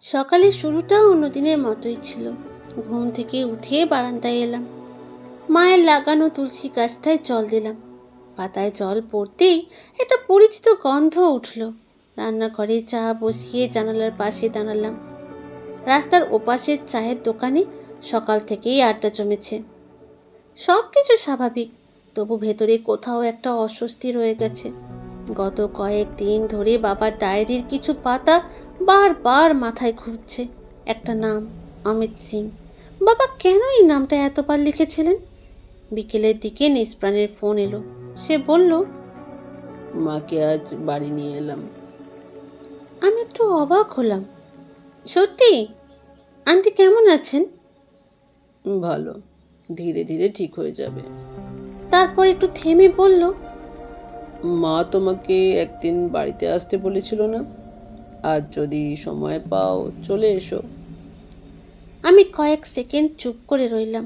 সকালের শুরুটা অন্যদিনের মতোই ছিল। ঘুম থেকে উঠে বারান্দায় এলাম। মায়ের লাগানো তুলসী গাছটায় জল দিলাম। পাতায় জল পড়তেই একটা পরিচিত গন্ধ উঠল। রান্নাঘরে চা বসিয়ে জানালার পাশে দাঁড়ালাম। রাস্তার ওপাশের চায়ের দোকানে সকাল থেকেই আড্ডা জমেছে। সবকিছু স্বাভাবিক, তবু ভেতরে কোথাও একটা অস্বস্তি রয়ে গেছে। গত কয়েকদিন ধরে বাবার ডায়েরির কিছু পাতা বারবার মাথায় ঘুরছে। একটা নাম, অমিত সিং। বাবা কেন এই নামটা এতবার লিখেছিলেন? বিকেলের দিকে নিষ্প্রাণের ফোন এলো। সে বলল, মাকে আজ বাড়ি নিয়ে এলাম। আমি একটু অবাক হলাম। সত্যি? আন্টি কেমন আছেন? ভালো, ধীরে ধীরে ঠিক হয়ে যাবে। তারপর একটু থেমে বলল, মা তোমাকে একদিন বাড়িতে আসতে বলেছিল না? আজ যদি সময় পাও চলে এসো। আমি কয়েক সেকেন্ড চুপ করে রইলাম।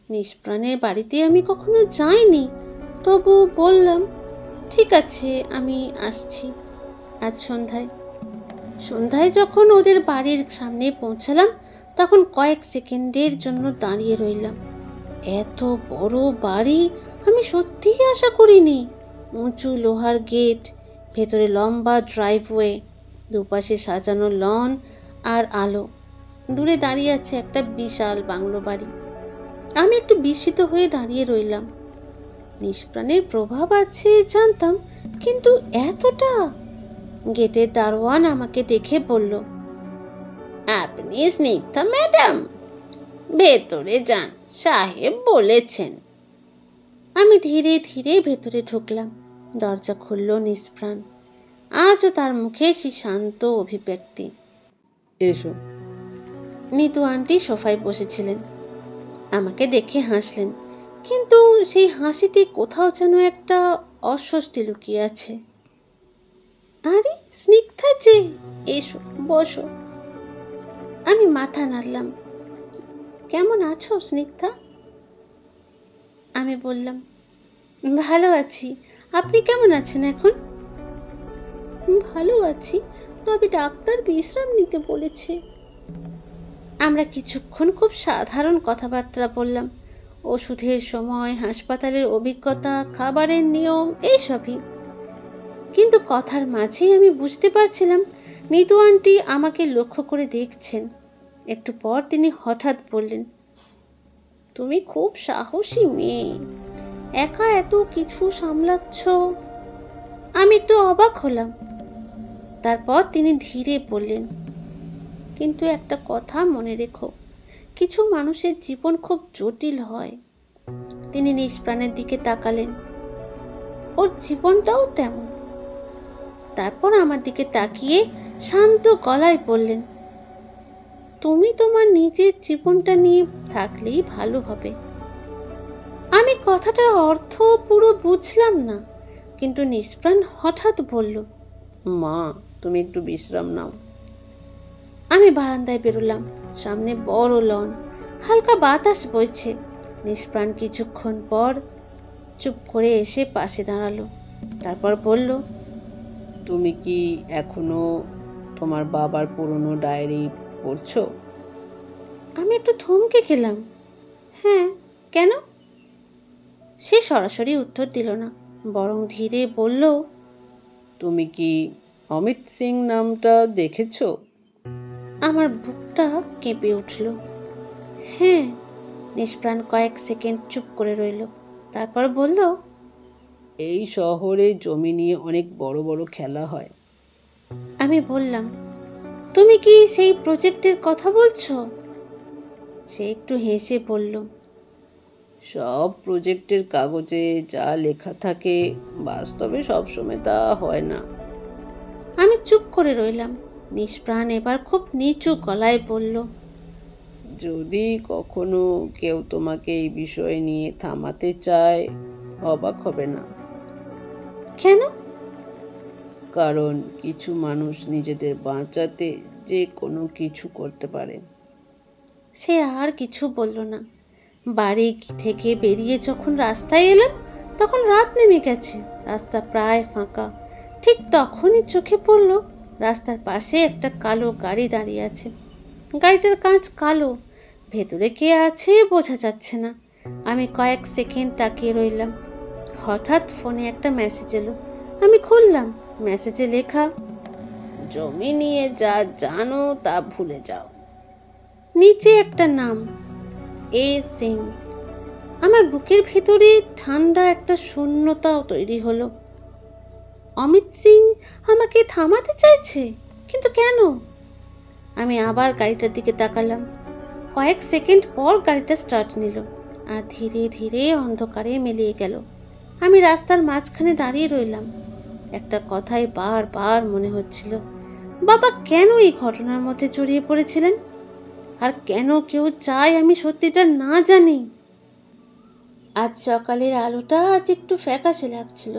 নিষ্প্রাণের বাড়িতে আমি কখনো যাইনি, তবু বললাম, ঠিক আছে, আমি আসছি। আজ সন্ধ্যায় যখন ওদের বাড়ির সামনে পৌঁছালাম, তখন কয়েক সেকেন্ডের জন্য দাঁড়িয়ে রইলাম। এত বড় বাড়ি আমি সত্যিই আশা করিনি। উঁচু লোহার গেট, ভেতরে লম্বা ড্রাইভওয়ে, দুপাশে সাজানো লন আর আলো। দূরে দাঁড়িয়ে আছে একটা বিশাল বাংলো বাড়ি। আমি একটু বিস্মিত হয়ে দাঁড়িয়ে রইলাম। নিষ্প্রাণের প্রভাব আছে জানতাম, কিন্তু এতটা? গেটের দারোয়ান আমাকে দেখে বলল, আপনি স্নিগ্ধা ম্যাডাম? ভেতরে যান, সাহেব বলেছেন। আমি ধীরে ধীরে ভেতরে ঢুকলাম। দরজা খুলল নিষ্প্রাণ। আজও তার মুখে সেই শান্ত অভিব্যক্তি। এসো। নিতু আন্টি সোফায় বসেছিলেন। আমাকে দেখে হাসলেন, কিন্তু সেই হাসিতে কোথাও যেন একটা অস্বস্তি লুকিয়ে আছে। আরে স্নিগ্ধা যে, এসো বসো। আমি মাথা নাড়লাম। কেমন আছো স্নিগ্ধা? আমি বললাম, ভালো আছি। আপনি কেমন আছেন এখন? ভালো আছি, তবে ডাক্তার বিশ্রাম নিতে বলেছে। আমরা কিছুক্ষণ খুব সাধারণ কথাবার্তা বললাম। ওষুধের সময়, হাসপাতালের অভিজ্ঞতা, খাবারের নিয়ম, এইসবই। কিন্তু কথার মাঝেই আমি বুঝতে পারছিলাম নিতু আন্টি আমাকে লক্ষ্য করে দেখছেন। একটু পর তিনি হঠাৎ বললেন, তুমি খুব সাহসী মেয়ে, একা এত কিছু সামলাচ্ছ। আমি একটু অবাক হলাম। তারপর তিনি ধীরে বললেন, কিন্তু একটা কথা মনে রেখো, কিছু মানুষের জীবন খুব জটিল হয়। তিনি নিষ্প্রাণের দিকে তাকালেন। ওর জীবনটাও তেমন। তারপর আমার দিকে তাকিয়ে শান্ত গলায় বললেন, তুমি তোমার নিজের জীবনটা নিয়ে থাকলেই ভালো হবে। আমি কথাটার অর্থ পুরো বুঝলাম না, কিন্তু নিষ্প্রাণ হঠাৎ বলল, মা, তুমি একটু বিশ্রাম নাও। আমি বারান্দায় বেরোলাম। সামনে বড় লন, হালকা বাতাস বইছে। নিষ্প্রাণ কিছুক্ষণ পর চুপ করে এসে পাশে দাঁড়ালো। তারপর বলল, তুমি কি এখনো তোমার বাবার পুরনো ডায়েরি পড়ছো? আমি একটু থমকে গেলাম। হ্যাঁ, কেন? সে সরাসরি উত্তর দিল না, বরং ধীরে বলল, তুমি কি অমিত সিং নামটা দেখেছো? আমার বুকটা কেঁপে উঠল। হ্যাঁ। নিষ্প্রাণ কয়েক সেকেন্ড চুপ করে রইল। তারপর বলল, এই শহরে জমি নিয়ে অনেক বড় বড় খেলা হয়। আমি বললাম, তুমি কি সেই প্রজেক্টের কথা বলছো? সে একটু হেসে বলল, সব প্রজেক্টের কাগজে যা লেখা থাকে, বাস্তবে সবসময় তা হয় না। আমি চুপ করে রইলাম। নিষ্প্রাণ এবার খুব নিচু গলায় বলল, যদি কখনো কেউ তোমাকে এই বিষয় নিয়ে থামাতে চায়, অবাক হবে না। কেন? কারণ কিছু মানুষ নিজেদের বাঁচাতে যে কোনো কিছু করতে পারে। সে আর কিছু বলল না। বাড়ি থেকে বেরিয়ে যখন রাস্তায় এলাম, তখন রাত নেমে গেছে। রাস্তা প্রায় ফাঁকা। ঠিক তখনই চোখে পড়ল রাস্তার পাশে একটা কালো গাড়ি দাঁড়িয়ে আছে। গাড়িটার কাঁচ কালো, ভেতরে কে আছে বোঝা যাচ্ছে না। আমি কয়েক সেকেন্ড তাকিয়ে রইলাম। হঠাৎ ফোনে একটা মেসেজ এলো। আমি খুললাম। মেসেজে লেখা, জমি নিয়ে যা জানো তা ভুলে যাও। নিচে একটা নাম, এ সিং। আমার বুকের ভেতরে ঠান্ডা একটা শূন্যতাও তৈরি হলো। অমিত সিং আমাকে থামাতে চাইছে, কিন্তু কেন? আমি আবার গাড়িটার দিকে তাকালাম। কয়েক সেকেন্ড পর গাড়িটা স্টার্ট নিল আর ধীরে ধীরে অন্ধকারে মিলিয়ে গেল। আমি রাস্তার মাঝখানে দাঁড়িয়ে রইলাম। একটা কথাই বারবার মনে হচ্ছিল, বাবা কেন এই ঘটনার মধ্যে জড়িয়ে পড়েছিলেন? আর কেন কেউ চায় আমি সত্যিটা না জানি? আজ সকালের আলোটা আজ একটু ফ্যাকাশে লাগছিল।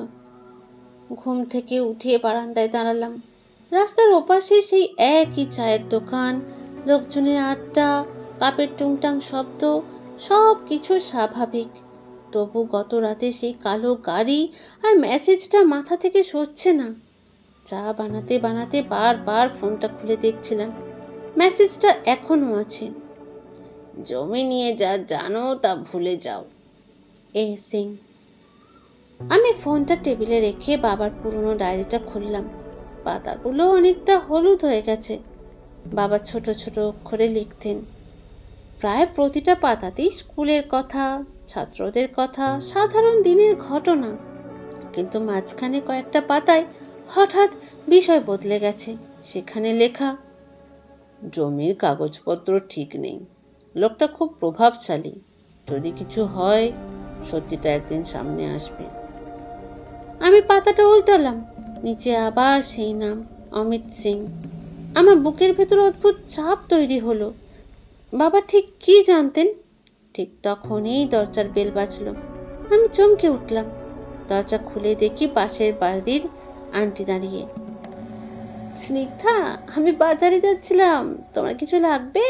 ঘুম থেকে উঠে বারান্দায় দাঁড়ালাম। রাস্তার ওপাশে সেই একই চায়ের দোকান, লোকজনের আড্ডা, কাপের টুংটাং শব্দ, সব কিছু স্বাভাবিক। তবু গত রাতে সেই কালো গাড়ি আর মেসেজটা মাথা থেকে সরছে না। চা বানাতে বানাতে বারবার ফোনটা খুলে দেখছিলাম। মেসেজটা এখনো আছে, জমি নিয়ে যা জানো তা ভুলে যাও, এ সিং। আমি ফোনটা টেবিলে রেখে বাবার পুরনো ডায়েরিটা খুললাম। পাতাগুলো অনেকটা হলুদ হয়ে গেছে। বাবা ছোট ছোট অক্ষরে লিখতেন। প্রায় প্রতিটা পাতাতেই স্কুলের কথা, ছাত্রদের কথা, সাধারণ দিনের ঘটনা। কিন্তু মাঝখানে কয়েকটা পাতায় হঠাৎ বিষয় বদলে গেছে। সেখানে লেখা, জমির কাগজপত্র ঠিক নেই, লোকটা খুব প্রভাবশালী, যদি কিছু হয় সত্যিটা একদিন সামনে আসবে। আমি পাতাটা উল্টালাম। নিচে আবার সেই নাম, অমিত সিং। আমার বুকের ভেতর অদ্ভুত চাপ তৈরি হলো। বাবা ঠিক কি জানতেন? ঠিক তখনই দরজার বেল বাজলো। আমি চমকে উঠলাম। দরজা খুলে দেখি পাশের বাড়ির আন্টি দাঁড়িয়ে। স্নিগ্ধা, আমি বাজারে যাচ্ছিলাম, তোমার কিছু লাগবে?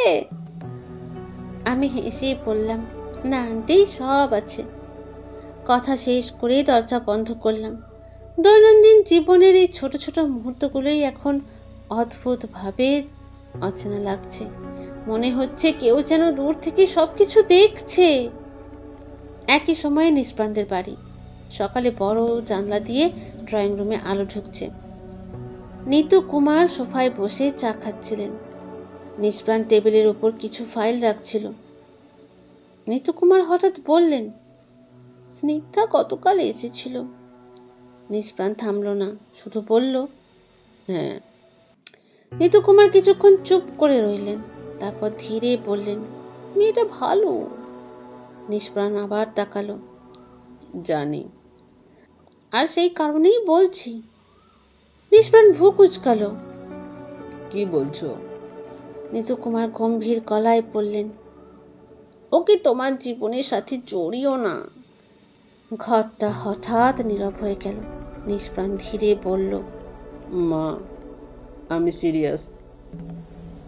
আমি হেসে বললাম, না আন্টি, সব আছে। কথা শেষ করে দরজা বন্ধ করলাম। দৈনন্দিন জীবনের এই ছোট ছোট মুহূর্তগুলোই এখন অদ্ভুতভাবে অচেনা লাগছে। মনে হচ্ছে কেউ যেন দূর থেকে সবকিছু দেখছে। একই সময়ে নিষ্প্রাণদের বাড়ি। সকালে বড় জানলা দিয়ে ড্রয়িং রুমে আলো ঢুকছে। নিতু কুমার সোফায় বসে চা খাচ্ছিলেন। নিষ্প্রাণ টেবিলের উপর কিছু ফাইল রাখছিল। নিতু কুমার হঠাৎ বললেন, স্নিগ্ধা গতকাল এসেছিল। নিষ্প্রাণ থামল না, শুধু বলল, হ্যাঁ। নিতু কুমার কিছুক্ষণ চুপ করে রইলেন, তারপর ধীরে বললেন, মেয়েটা ভালো। নিষ্প্রাণ আবার তাকালো। জানি, আর সেই কারণেই বলছি। নিষ্প্রাণ ভ্রু কুঁচকালো। কি বলছো? নিতু কুমার গম্ভীর গলায় বললেন, ওকে তোমার জীবনের সাথে জড়িও না। ঘরটা হঠাৎ নীরব হয়ে গেল। নিষ্প্রাণ ধীরে বলল, মা, আমি সিরিয়াস।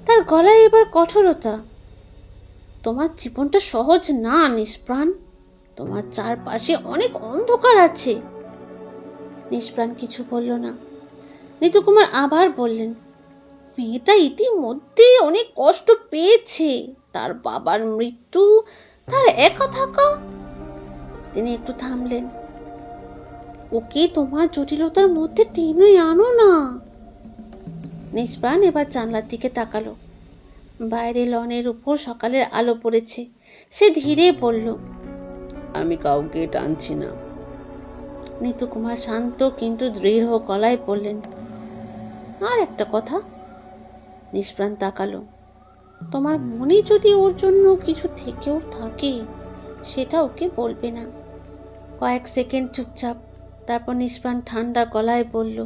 তার গলায় এবার কঠোরতা। তোমার জীবনটা সহজ না নিষ্প্রাণ, তোমার চারপাশে অনেক অন্ধকার আছে। নিষ্প্রাণ কিছু বলল না। নিতু কুমার আবার বললেন, মেয়েটা ইতিমধ্যে অনেক কষ্ট পেয়েছে, তার বাবার মৃত্যু, তার একা থাকা। তিনি একটু থামলেন। ওকে তোমার জটিলতার মধ্যে টেনে আনো না। নিষ্প্রাণ এবার জানলার দিকে তাকালো। বাইরে লনের উপর সকালের আলো পড়েছে। সে ধীরে বলল, আমি কাউকে টানছি না। নিতু কুমার শান্ত কিন্তু দৃঢ় গলায় বললেন, আর একটা কথা। নিষ্প্রাণ তাকালো। তোমার মনে যদি ওর জন্য কিছু থেকেও থাকে, সেটা ওকে বলবে না। কয়েক সেকেন্ড চুপচাপ, তারপর নিষ্প্রাণ ঠান্ডা গলায় বলল,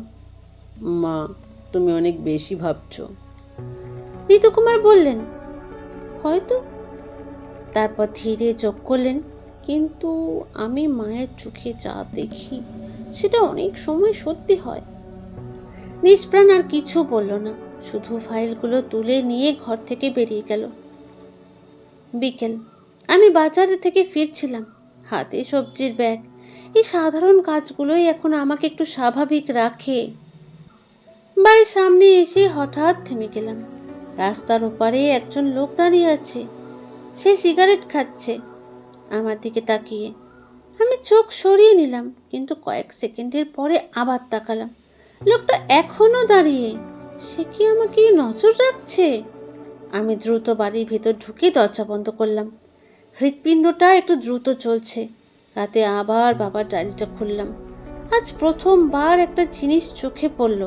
মা, তুমি অনেক বেশি ভাবছো। নিতু কুমার বললেন, হয়তো। তারপর ধীরে চোখ করলেন, কিন্তু আমি মায়ের চোখে যা দেখি সেটা অনেক সময় সত্যি হয়। নিষ্প্রাণ আর কিছু বলল না, শুধু ফাইলগুলো তুলে নিয়ে ঘর থেকে বেরিয়ে গেল। বিকেল। আমি বাজারে থেকে ফিরছিলাম, হাতে সবজির ব্যাগ। এই সাধারণ কাজগুলোই এখন আমাকে একটু স্বাভাবিক রাখে। বাড়ির সামনে এসে হঠাৎ থেমে গেলাম। রাস্তার ওপারে একজন লোক দাঁড়িয়ে আছে। সে সিগারেট খাচ্ছে, আমার দিকে তাকিয়ে। আমি চোখ সরিয়ে নিলাম, কিন্তু কয়েক সেকেন্ডের পরে আবার তাকালাম। লোকটা এখনো দাঁড়িয়ে। সে কি আমাকে নজর রাখছে? আমি দ্রুত বাড়ির ভেতর ঢুকে দরজা বন্ধ করলাম। হৃৎপিণ্ডটা একটু দ্রুত চলছে। রাতে আবার বাবার ডায়েরিটা খুললাম। আজ প্রথমবার একটা জিনিস চোখে পড়ল।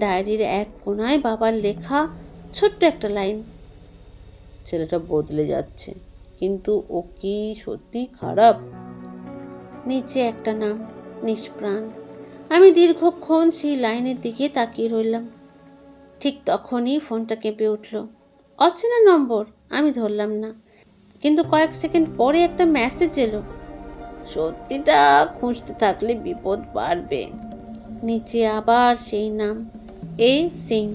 ডায়েরির এক কোনায় বাবার লেখা ছোট্ট একটা লাইন, ছেলেটা বদলে যাচ্ছে, কিন্তু ও কি সত্যি খারাপ? নিচে একটা নাম, নিষ্প্রাণ। আমি দীর্ঘক্ষণ সেই লাইনের দিকে তাকিয়ে রইলাম। ঠিক তখনই ফোনটা কেঁপে উঠল। অচেনা নম্বর। আমি ধরলাম না, কিন্তু কয়েক সেকেন্ড পরে একটা মেসেজ এলো। সত্যিটা খুঁজতে থাকলে বিপদ বাড়বে। নিচে আবার সেই নাম, এ সিং।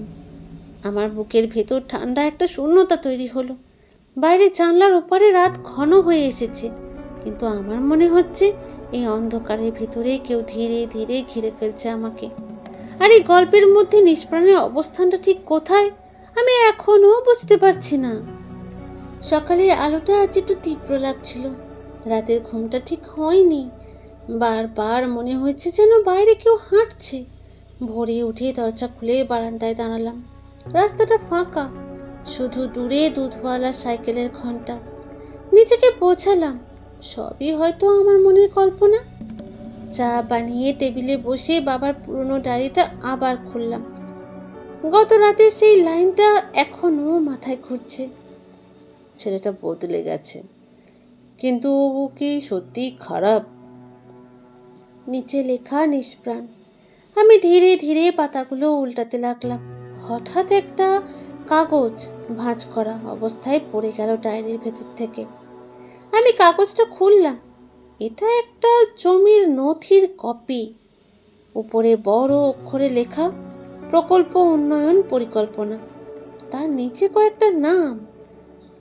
আমার বুকের ভেতর ঠান্ডা একটা শূন্যতা তৈরি হলো। বাইরে জানলার ওপারে রাত ঘন হয়ে এসেছে, কিন্তু আমার মনে হচ্ছে এই অন্ধকারের ভিতরে কেউ ধীরে ধীরে ঘিরে ফেলছে আমাকে। আর এই গল্পের মধ্যে নিষ্প্রাণের অবস্থানটা ঠিক কোথায় আমি এখনো বুঝতে পারছি না। সকালের আলোটা আজ একটু তীব্র লাগছিল। রাতের ঘুমটা ঠিক হয়নি। বারবার মনে হচ্ছে যেন বাইরে কেউ হাঁটছে। ভোরে উঠে দরজা খুলে বারান্দায় দাঁড়ালাম। রাস্তাটা ফাঁকা, শুধু দূরে দুধওয়ালা সাইকেলের ঘন্টা। নিজেকে বোঝালাম সবই হয়তো আমার মনের কল্পনা। চা বানিয়ে টেবিলে বসে বাবার পুরনো ডায়েরিটা আবার খুললাম। গত রাতে সেই লাইনটা এখনো মাথায় ঘুরছে। ছেলেটা বদলে গেছে, কিন্তু ও কি সত্যি খারাপ? নিচে লেখা, নিষ্প্রাণ। আমি ধীরে ধীরে পাতাগুলো উল্টাতে লাগলাম। হঠাৎ একটা কাগজ ভাঁজ করা অবস্থায় পড়ে গেল ডায়েরির ভেতর থেকে। আমি কাগজটা খুললাম। এটা একটা জমির নথির কপি। উপরে বড় অক্ষরে লেখা, প্রকল্প উন্নয়ন পরিকল্পনা। তার নিচে কয়েকটা নাম।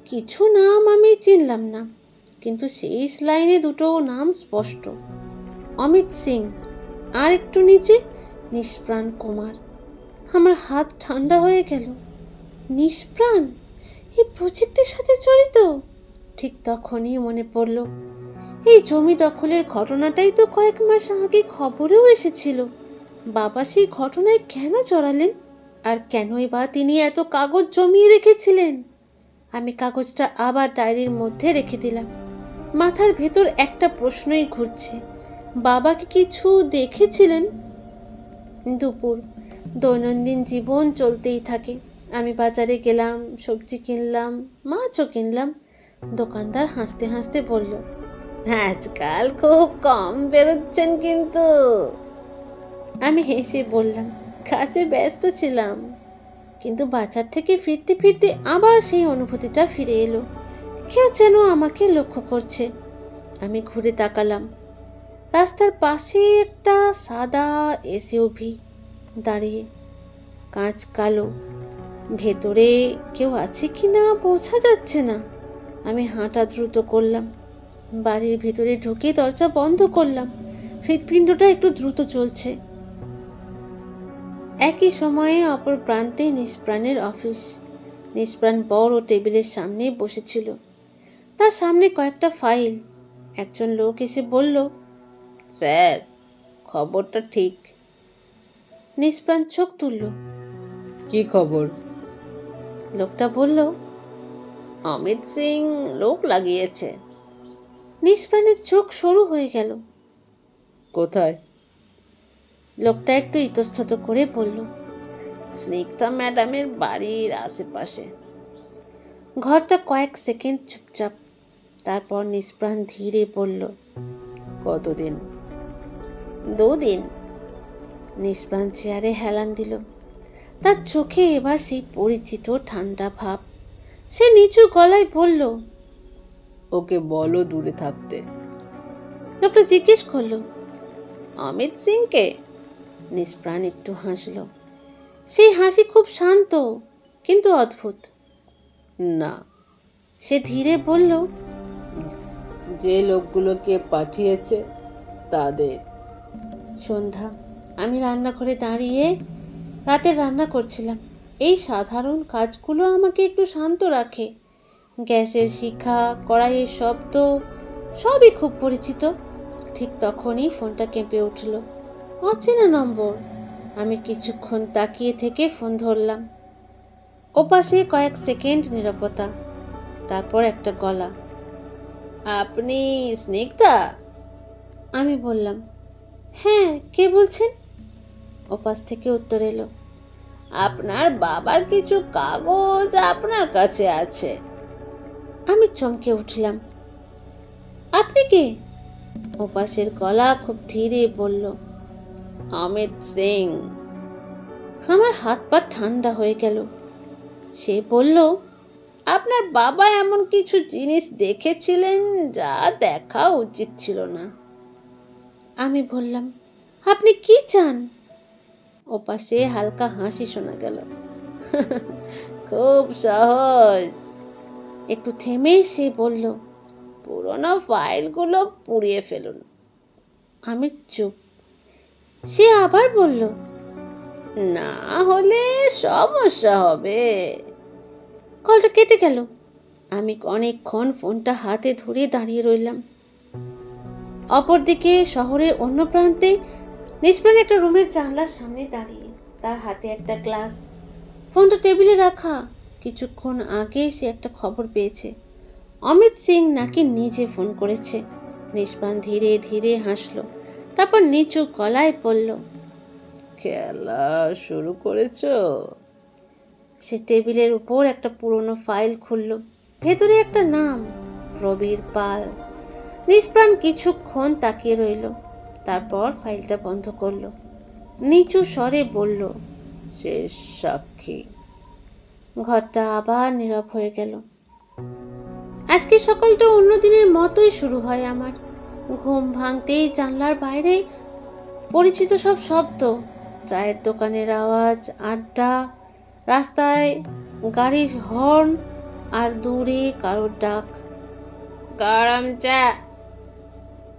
কিছু নাম আমি চিনলাম না, কিন্তু শেষ লাইনে দুটো নাম স্পষ্ট, অমিত সিং। আর একটু নিচে নিষ্প্রাণ কুমার। আমার হাত ঠান্ডা হয়ে গেল। নিষ্প্রাণ এই প্রজেক্টের সাথে জড়িত? ঠিক তখনই মনে পড়ল, এই জমি দখলের ঘটনাটাই তো কয়েক মাস আগে খবরেও এসেছিল। বাবা সেই ঘটনায় কেন জড়ালেন? আর কেনই বা তিনি এত কাগজ জমিয়ে রেখেছিলেন? আমি কাগজটা আবার ডায়েরির মধ্যে রেখে দিলাম। মাথার ভেতর একটা প্রশ্নই ঘুরছে, বাবা কি কিছু দেখেছিলেন? দুপুর। দৈনন্দিন জীবন চলতেই থাকে। আমি বাজারে গেলাম, সবজি কিনলাম, মাছও কিনলাম। দোকানদার হাসতে হাসতে বলল, আজকাল খুব কম বেরোচ্ছেন কিন্তু। আমি হেসে বললাম, কাজে ব্যস্ত ছিলাম। কিন্তু বাজার থেকে ফিরতে ফিরতে আবার সেই অনুভূতিটা ফিরে এলো। কেউ যেন আমাকে লক্ষ্য করছে। আমি ঘুরে তাকালাম। রাস্তার পাশে একটা সাদা এসইউভি দাঁড়িয়ে, কাঁচ কালো। ভেতরে কেউ আছে কিনা বোঝা যাচ্ছে না। আমি হাঁটা দ্রুত করলাম। বাড়ির ভেতরে ঢুকে দরজা বন্ধ করলাম। হৃৎপিণ্ডটা একটু দ্রুত চলছে। একই সময়ে অপর প্রান্তে নিষ্প্রাণের অফিস। নিষ্প্রাণ বড় টেবিলের সামনে বসেছিল। তার সামনে কয়েকটা ফাইল। একজন লোক এসে বলল, স্যার, খবরটা ঠিক। নিষ্প্রাণ চোখ তুলল। কি খবর? লোকটা বলল, অমিত সিং লোক লাগিয়েছে। নিষ্প্রাণের চোখ সরু হয়ে গেল। কোথায়? লোকটা একটু ইতস্তত করে বলল, স্নিগ্ধা ম্যাডামের বাড়ির আশেপাশে। ঘরটা কয়েক সেকেন্ড চুপচাপ। তারপর নিষ্প্রাণ ধীরে বলল, কতদিন? 2 দিন। নিষ্প্রাণ চেয়ারে হেলান দিল। তার চোখে এবার সেই পরিচিত ঠান্ডা ভাব। সে নিচু গলায় বলল, ওকে বলো দূরে থাকতে। লোকটা জিজ্ঞেস করলো, অমিত সিংকে? নিষ্প্রাণ একটু হাসল। সেই হাসি খুব শান্ত কিন্তু অদ্ভুত। না। সে ধীরে বলল, যে লোকগুলোকে পাঠিয়েছে তাদের। সন্ধ্যা। আমি রান্নাঘরে দাঁড়িয়ে রাতে রান্না করছিলাম। এই সাধারণ কাজগুলো আমাকে একটু শান্ত রাখে। গ্যাসের শিখা, কড়াইয়ের শব্দ সবই খুব পরিচিত। ঠিক তখনই ফোনটা কেঁপে উঠল। অচেনা নম্বর। আমি কিছুক্ষণ তাকিয়ে থেকে ফোন ধরলাম। ওপাশে কয়েক সেকেন্ড নীরবতা, তারপর একটা গলা। আপনি স্নিগ্ধা? আমি বললাম, হ্যাঁ, কে বলছেন? ওপাশ থেকে উত্তর এলো, আপনার বাবার কিছু কাগজ আপনার কাছে আছে। আমি চমকে উঠলাম। আপনি কে? ওপাশের গলা খুব ধীরে বলল, অমিত সিং। আমার হাত পা ঠান্ডা হয়ে গেল। সে বলল, আপনার বাবা এমন কিছু জিনিস দেখেছিলেন যা দেখা উচিত ছিল না। আমি বললাম, আপনি কি চান? ওপাশে হালকা হাসি শোনা গেল। খুব সহজ। একটু থেমে সে বলল, পুরনো ফাইলগুলো পুড়িয়ে ফেলুন। আমি চুপ। সে আবার বলল, না হলে সমস্যা হবে। কলটা কেটে গেল। আমি অনেকক্ষণ ফোনটা হাতে ধরে দাঁড়িয়ে রইলাম। অপরদিকে শহরের অন্য প্রান্তে নিষ্প্রাণ একটা রুমের জানলার সামনে দাঁড়িয়ে, তার হাতে একটা গ্লাস, ফোনটা টেবিলে রাখা। কিছুক্ষণ আগে সে একটা খবর পেয়েছে, অমিত সিং নাকি নিজে ফোন করেছে। নিষ্প্রাণ ধীরে ধীরে হাসলো, তারপর নিচু গলায় বলল, খেলা শুরু করেছো? সে টেবিলের উপর একটা পুরনো ফাইল খুলল। ভেতরে একটা নাম, প্রবীর পাল। নিষ্প্রাণ কিছুক্ষণ তাকিয়ে রইল, তারপর ফাইলটা বন্ধ করলো। নিচু স্বরে বলল, শেষ সাক্ষী। ঘরটা আবার নীরব হয়ে গেল। আজকে সকালটা অন্য দিনের মতোই শুরু হয় আমার। ঘুম ভাঙতেই জানলার বাইরে পরিচিত সব শব্দ, চায়ের দোকানের আওয়াজ, আড্ডা, রাস্তায় গাড়ির হর্ন, আর দূরে কারোর ডাক, গরম চা।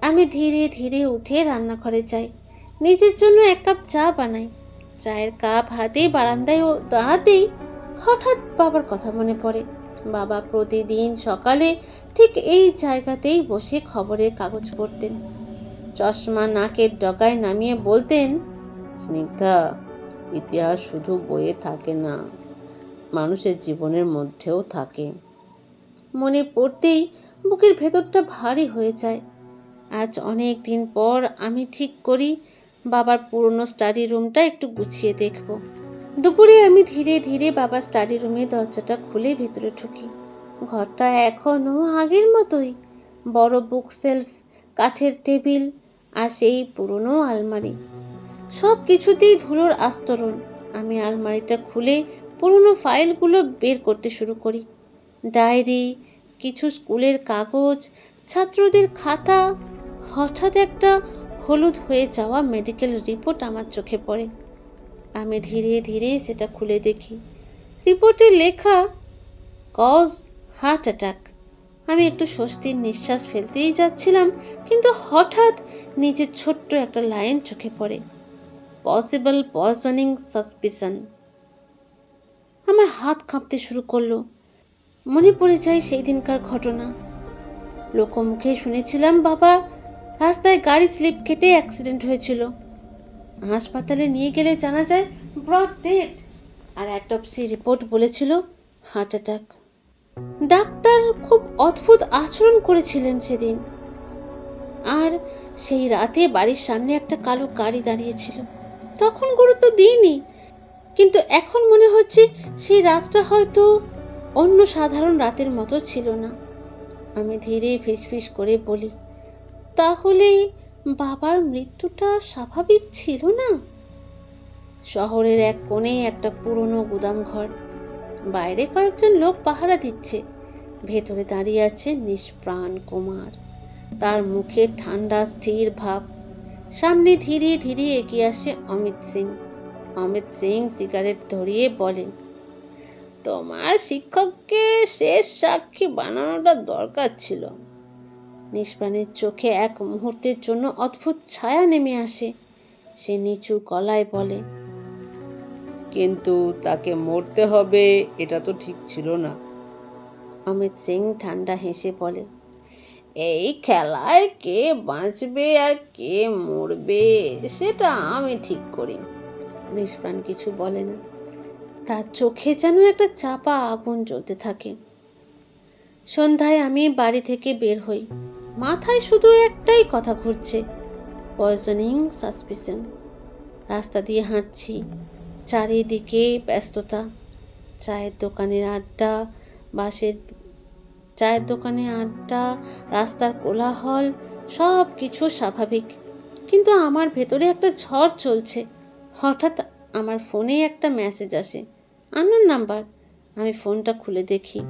আমি ধীরে ধীরে উঠে রান্নাঘরে যাই, নিজের জন্য এক কাপ চা বানাই। চায়ের কাপ হাতে বারান্দায় দাঁড়াতেই হঠাৎ বাবার কথা মনে পড়ে। বাবা প্রতিদিন সকালে ঠিক এই জায়গাতেই বসে খবরের কাগজ পড়তেন। চশমা নাকের ডগায় নামিয়ে বলতেন, স্নিগ্ধা, ইতিহাস শুধু বইয়ে থাকে না, মানুষের জীবনের মধ্যেও থাকে। মনে পড়তেই বুকের ভেতরটা ভারী হয়ে যায়। আজ অনেক দিন পর আমি ঠিক করি বাবার পুরনো স্টাডি রুমটা একটু গুছিয়ে দেখব। দুপুরে আমি ধীরে ধীরে বাবার স্টাডি রুমের দরজাটা খুলে ভেতরে ঢুকি। ঘরটা এখনো আগের মতোই, বড় বুক সেলফ, কাঠের টেবিল, আর সেই পুরনো আলমারি। সব কিছুতেই ধুলোর আস্তরণ। আমি আলমারিটা খুলে পুরনো ফাইলগুলো বের করতে শুরু করি। ডায়েরি, কিছু স্কুলের কাগজ, ছাত্রদের খাতা। হঠাৎ একটা হলুদ হয়ে যাওয়া মেডিকেল রিপোর্ট আমার চোখে পড়ে। আমি ধীরে ধীরে সেটা খুলে দেখি। রিপোর্টে লেখা, কজ হার্ট অ্যাটাক। আমি একটু স্বস্তির নিঃশ্বাস ফেলতেই যাচ্ছিলাম, কিন্তু হঠাৎ নিজের ছোট্ট একটা লাইন চোখে পড়ে, পসিবল পয়জনিং সাসপিশন। আমার হাত কাঁপতে শুরু করলো। মনে পড়ে যায় সেই দিনকার ঘটনা। লোকমুখে শুনেছিলাম বাবা রাস্তায় গাড়ি স্লিপ কেটে অ্যাক্সিডেন্ট হয়েছিল। হাসপাতালে নিয়ে গেলে জানা যায় ব্রড ডেড, আর অ্যাটপসি রিপোর্ট বলেছিল হার্ট অ্যাটাক। ডাক্তার খুব অদ্ভুত আচরণ করেছিলেন সেদিন। আর সেই রাতে বাড়ির সামনে একটা কালো গাড়ি দাঁড়িয়েছিল। তখন গুরুত্ব দিইনি, কিন্তু এখন মনে হচ্ছে সেই রাতটা হয়তো অন্য সাধারণ রাতের মতো ছিল না। আমি ধীরে ফিসফিস করে বলি, তাহলে বাবার মৃত্যুটা স্বাভাবিক ছিল না? শহরের এক কোণে একটা পুরনো গুদাম ঘর। বাইরে কয়েকজন লোক পাহারা দিচ্ছে। ভেতরে দাঁড়িয়ে আছে নিষ্প্রাণ কুমার, তার মুখে ঠান্ডা স্থির ভাব। সামনে ধীরে ধীরে এগিয়ে আসে অমিত সিং। অমিত সিং সিগারেট ধরিয়ে বলেন, তোমার শিক্ষককে শেষ সাক্ষী বানানোটা দরকার ছিল। নিষ্প্রাণের চোখে এক মুহূর্তের জন্য অদ্ভুত ছায়া নেমে আসে। সে নিচু গলায় বলে, কিন্তু তাকে মরতে হবে এটা তো ঠিক ছিল না। অমিত সিং ঠান্ডা হেসে বলে, এই খেলায় কে বাঁচবে আর কে মরবে সেটা আমি ঠিক করি। নিষ্প্রাণ কিছু বলে না, তার চোখে যেন একটা চাপা আগুন জ্বলতে থাকে। সন্ধ্যায় আমি বাড়ি থেকে বের হই, মাথায় শুধু একটাই কথা ঘুরছে, পয়জনিং সাসপিশন। রাস্তা দিয়ে হাঁটছি, চারিদিকে ব্যস্ততা, চায়ের দোকানের আড্ডা, বাসের চায়ের দোকানে আড্ডা, রাস্তার কোলাহল, সব কিছু স্বাভাবিক, কিন্তু আমার ভেতরে একটা ঝড় চলছে। হঠাৎ আমার ফোনে একটা মেসেজ আসে, আননোন নাম্বার। আমি ফোনটা খুলে দেখি,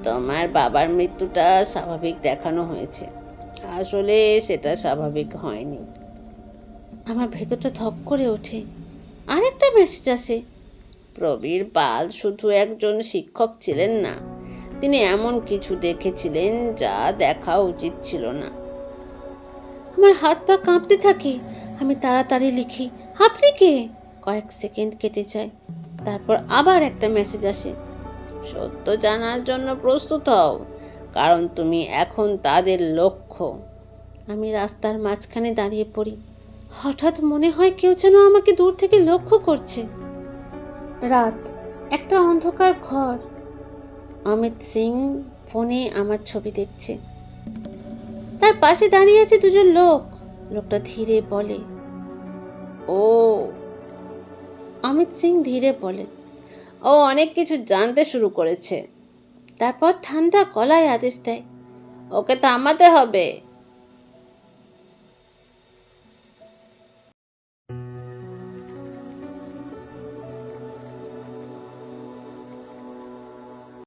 তোমার বাবার মৃত্যুটা স্বাভাবিক দেখানো হয়েছে, আসলে সেটা স্বাভাবিক হয়নি। আমার ভেতরটা ধক করে ওঠে। আরেকটা মেসেজ আসে, প্রবীর পাল শুধু একজন শিক্ষক ছিলেন না, তিনি এমন কিছু দেখেছিলেন যা দেখা উচিত ছিল না। আমার হাত পা কাঁপতে থাকে, আমি তাড়াতাড়ি লিখি, আপনি কে? কয়েক সেকেন্ড কেটে যায়, তারপর আবার একটা মেসেজ আসে, সত্য জানার জন্য প্রস্তুত হও, কারণ তুমি এখন তাদের লক্ষ্য। আমি রাস্তার মাঝখানে দাঁড়িয়ে পড়ি, হঠাৎ মনে হয় কেউ যেন আমাকে দূর থেকে লক্ষ্য করছে। রাত, একটা অন্ধকার ঘর। অমিত সিং ফোনে আমার ছবি দেখছে, তার পাশে দাঁড়িয়ে আছে দুজন লোক। লোকটা ধীরে বলে, ও। অমিত সিং ধীরে বলে, ও অনেক কিছু জানতে শুরু করেছে। তারপর ঠান্ডা গলায় আদেশ দেয়, ওকে থামাতে হবে,